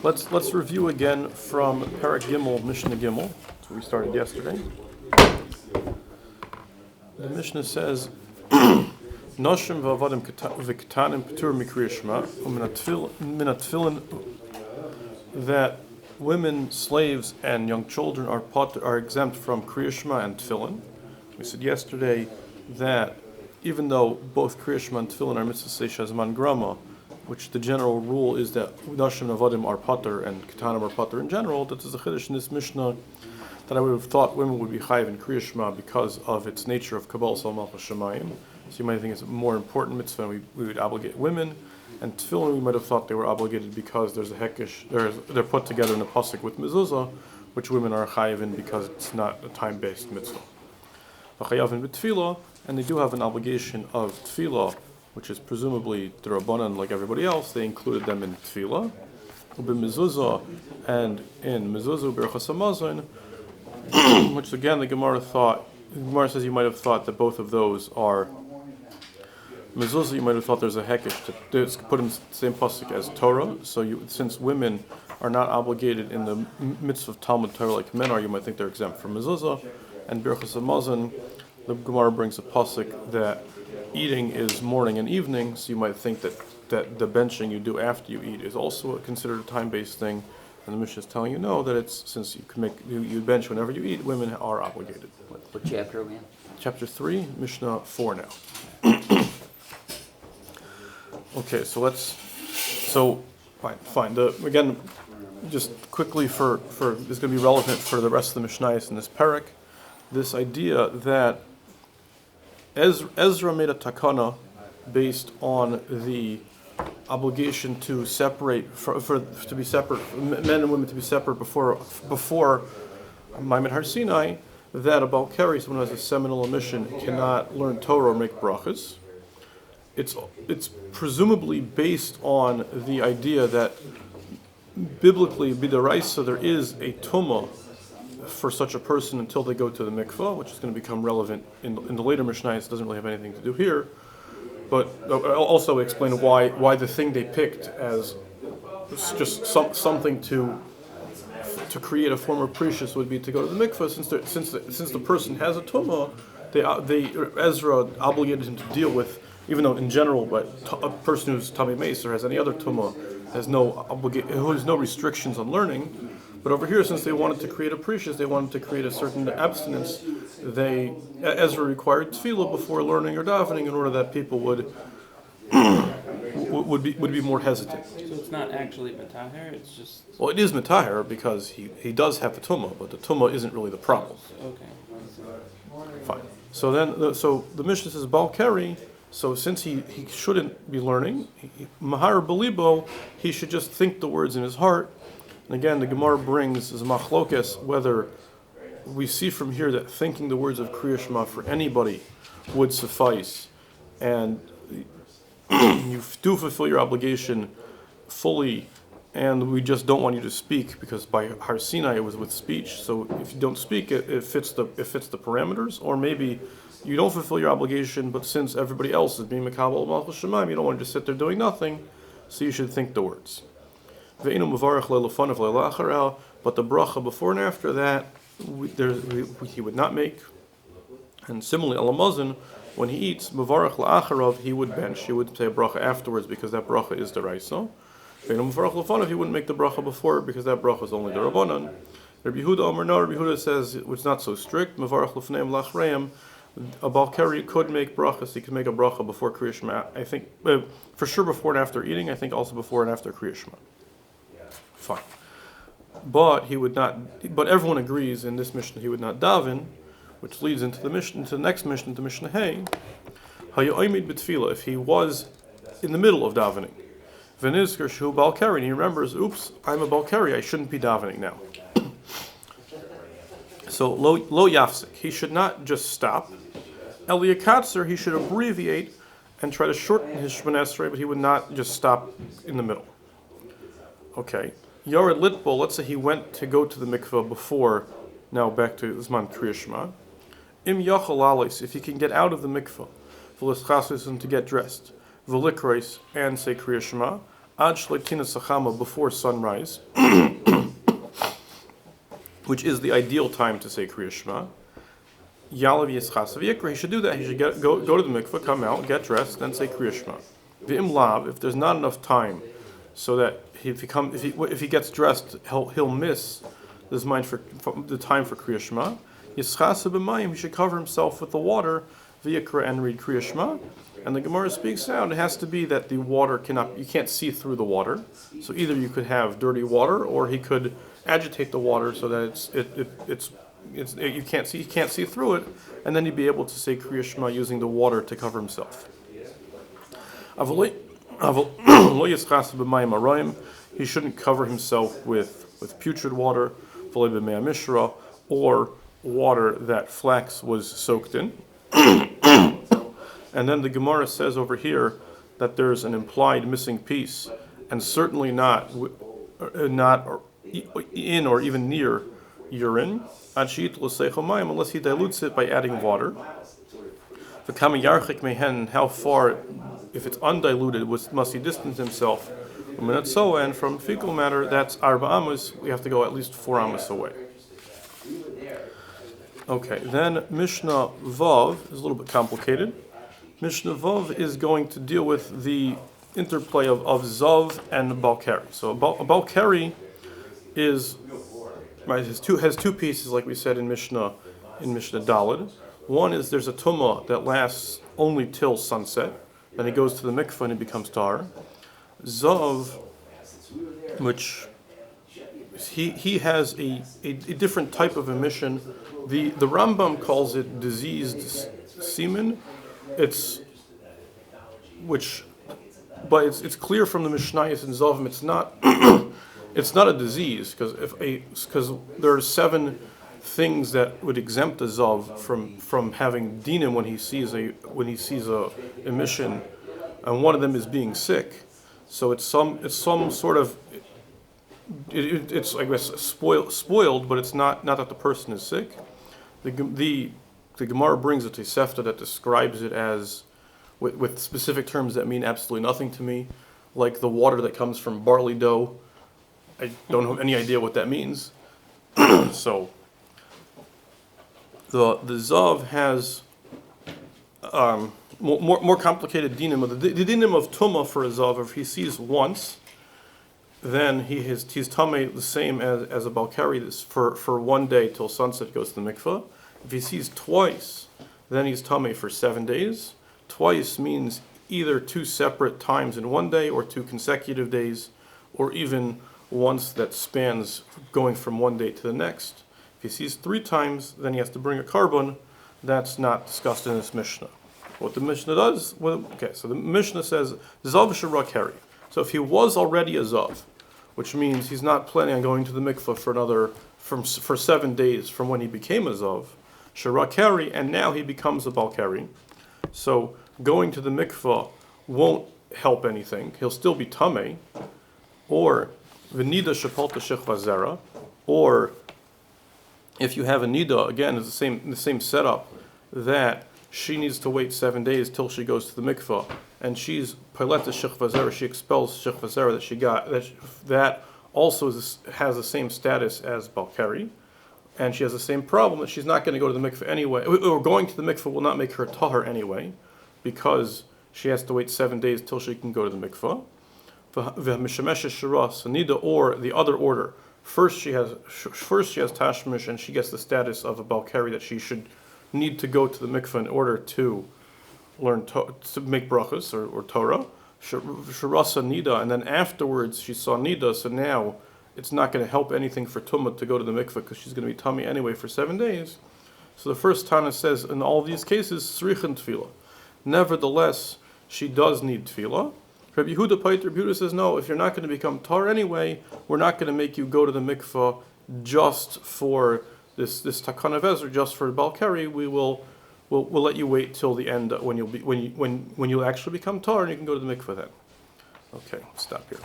Let's review again from Parak Gimel, Mishna Gimel. So we started yesterday. The Mishna says, "Noshim v'avadim v'ketanim p'tur mikriya Shema u'min tefillin," that women, slaves, and young children are exempt from kriya Shema and tefillin. We said yesterday that even though both kriya Shema and tefillin are mitzvah shazman grama, which the general rule is that Nashim and Avadim are pater and Ketanim are pater in general, that is a chiddush in this Mishnah that I would have thought women would be chayiv in Kriya Shema because of its nature of Kabbalah Sal Malchus Shemayim. So you might think it's a more important mitzvah and we would obligate women. And Tefillin we might have thought they were obligated because there's a hekesh, they're put together in a pasuk with mezuzah, which women are chayiv in because it's not a time-based mitzvah. And they do have an obligation of tefillah, which is presumably the Rabbanan like everybody else. They included them in tefillah, mezuzah, and in mezuzah Berachos hamazon, which again the Gemara says you might have thought that both of those are mezuzah. You might have thought there's a hekesh to put in the same pasuk as Torah. So since women are not obligated in the midst of Talmud Torah like men are, you might think they're exempt from mezuzah. And Berachos hamazon, the Gemara brings a pasuk that eating is morning and evening, so you might think that the benching you do after you eat is also considered a time-based thing, and the Mishnah is telling you no, that it's since you bench whenever you eat, women are obligated. What chapter again? Chapter 3, Mishnah 4 now. Okay, fine. Again, just quickly for this is going to be relevant for the rest of the Mishnayos in this parak, this idea that Ezra made a takanah based on the obligation to separate to be separate, men and women to be separate before Maimon Har Sinai, that a Baal Keri, someone who has a seminal omission, cannot learn Torah or make brachos. It's presumably based on the idea that biblically b'daraisa there is a tumah for such a person until they go to the mikvah, which is going to become relevant in the later Mishnayos. It doesn't really have anything to do here, but I'll also explain why the thing they picked as just something to create a form of precious would be to go to the mikvah, since the person has a tumah, Ezra obligated him to deal with, even though in general, but a person who's tamei or has any other tumah who has no restrictions on learning. But over here, since they wanted to create a precious, they wanted to create a certain abstinence. Ezra required tefillah before learning or davening in order that people would be more hesitant. So it's not actually metaher, it's just... Well, it is metaher because he does have the tumah, but the tumah isn't really the problem. Okay. Fine. So the Mishnah says Baal Keri. So since he shouldn't be learning, mahar belibo, he should just think the words in his heart. And again, the Gemara brings as machlokes whether we see from here that thinking the words of Kriya Shema for anybody would suffice, and you do fulfill your obligation fully, and we just don't want you to speak because by Har Sinai it was with speech. So if you don't speak, it fits the parameters, or maybe you don't fulfill your obligation, but since everybody else is being Mekabel Malchus Shemayim, you don't want to just sit there doing nothing, so you should think the words. But the bracha before and after that, he would not make. And similarly, alamazon, when he eats, mevarach la'acharav, he would bench. He would say a bracha afterwards because that bracha is deraisa. Mevarach lefanav, he wouldn't make the bracha before because that bracha is only derabanan. Rabbi Yehuda Amar, no, Rabbi Yehuda says it's not so strict. Mevarach lefneim lachreim. A Baal Keri could make brachas. He could make a bracha before Kriya Shema. I think for sure before and after eating. I think also before and after Kriya Shema. Fine, but he would not. But everyone agrees in this Mishnah he would not daven, which leads into the next Mishnah, to Mishnah Hey. Hayoimid b'tefillah, if he was in the middle of davening, v'nizker shehu Baal Keri, and he remembers, oops, I'm a Baal Keri, I shouldn't be davening now. So lo yafsik, he should not just stop. Eliyakatzer, he should abbreviate and try to shorten his Shemona Esrei, but he would not just stop in the middle. Okay. Yared Litbol, let's say he went to go to the mikvah before, now back to Zman Kriya Shema. Im Yachal Alis, if he can get out of the mikvah, V'lischasus, and to get dressed, V'likrois, and say Kriya Shema, ad shleitina sachama, before sunrise, which is the ideal time to say Kriya Shema. Yalav Yischas V'Yikra, he should do that. He should go to the mikvah, come out, get dressed, then say Kriya Shema. V'im lav, if there's not enough time, so that if he gets dressed, he'll miss this mind for the time for Kriya Shema. Yischas b'mayim, he should cover himself with the water, V'Yikra, and read Kriya Shema. And the Gemara speaks out. It has to be that the water you can't see through the water. So either you could have dirty water, or he could agitate the water so that you can't see through it, and then he'd be able to say Kriya Shema using the water to cover himself. He shouldn't cover himself with putrid water, or water that flax was soaked in. And then the Gemara says over here that there's an implied missing piece, and certainly not in or even near urine, unless he dilutes it by adding water. How far, if it's undiluted, must he distance himself? And from fecal matter, that's arba amos, we have to go at least 4 amos away. Okay, then Mishnah Vav is a little bit complicated. Mishnah Vav is going to deal with the interplay of Zav and Baal Keri. So Baal Keri is has two pieces, like we said in Mishnah Daled. One is there's a tumah that lasts only till sunset, then he goes to the mikvah and he becomes tar. Zav, which he has a different type of emission. The Rambam calls it diseased semen. It's clear from the Mishnayos and Zavim it's not it's not a disease, because there are 7 things that would exempt a Zav from having dinim when he sees a emission, and one of them is being sick. So it's some sort of it's I guess spoiled, but it's not that the person is sick. The Gemara brings a Tosefta that describes it as with specific terms that mean absolutely nothing to me, like the water that comes from barley dough. I don't have any idea what that means. So the Zav has more complicated dinim. The dinim of Tumah for a Zav, if he sees once, then he's tamei the same as a Baal Keri for 1 day till sunset goes to the mikvah. If he sees twice, then he's tamei for 7 days. Twice means either 2 separate times in 1 day, or 2 consecutive days, or even once that spans going from 1 day to the next. If he sees 3 times, then he has to bring a carbon. That's not discussed in this Mishnah. What the Mishnah does, so the Mishnah says, Zav Shera Keri. So if he was already a Zav, which means he's not planning on going to the mikvah for 7 days from when he became a Zav, Shera Keri, and now he becomes a Baal Keri. So going to the mikvah won't help anything. He'll still be tamei, or the nidah shepalta shechva zera, or if you have a nidah, again, it's the same setup, that she needs to wait 7 days till she goes to the mikvah, and she's paleta shechva zera, she expels shechva zera that she got, that also has the same status as Baal Keri, and she has the same problem that she's not going to go to the mikvah anyway, or going to the mikvah will not make her tahar anyway, because she has to wait 7 days till she can go to the mikvah. Or the other order. First she has tashmish, and she gets the status of a Baal Keri that she should need to go to the mikvah in order to learn to make brachos or Torah. Shirasa nidah, and then afterwards she saw nidah. So now it's not going to help anything for Tumah to go to the mikvah because she's going to be tamei anyway for 7 days. So the first Tana says in all these cases tzrichin tefillah. Nevertheless, she does need tefillah. Rabbi Yehuda says, no, if you're not going to become tar anyway, we're not going to make you go to the mikvah just for this takanah of Ezra, just for Baal Keri. We'll let you wait till the end when you'll actually become tar, and you can go to the mikvah then. Okay, stop here.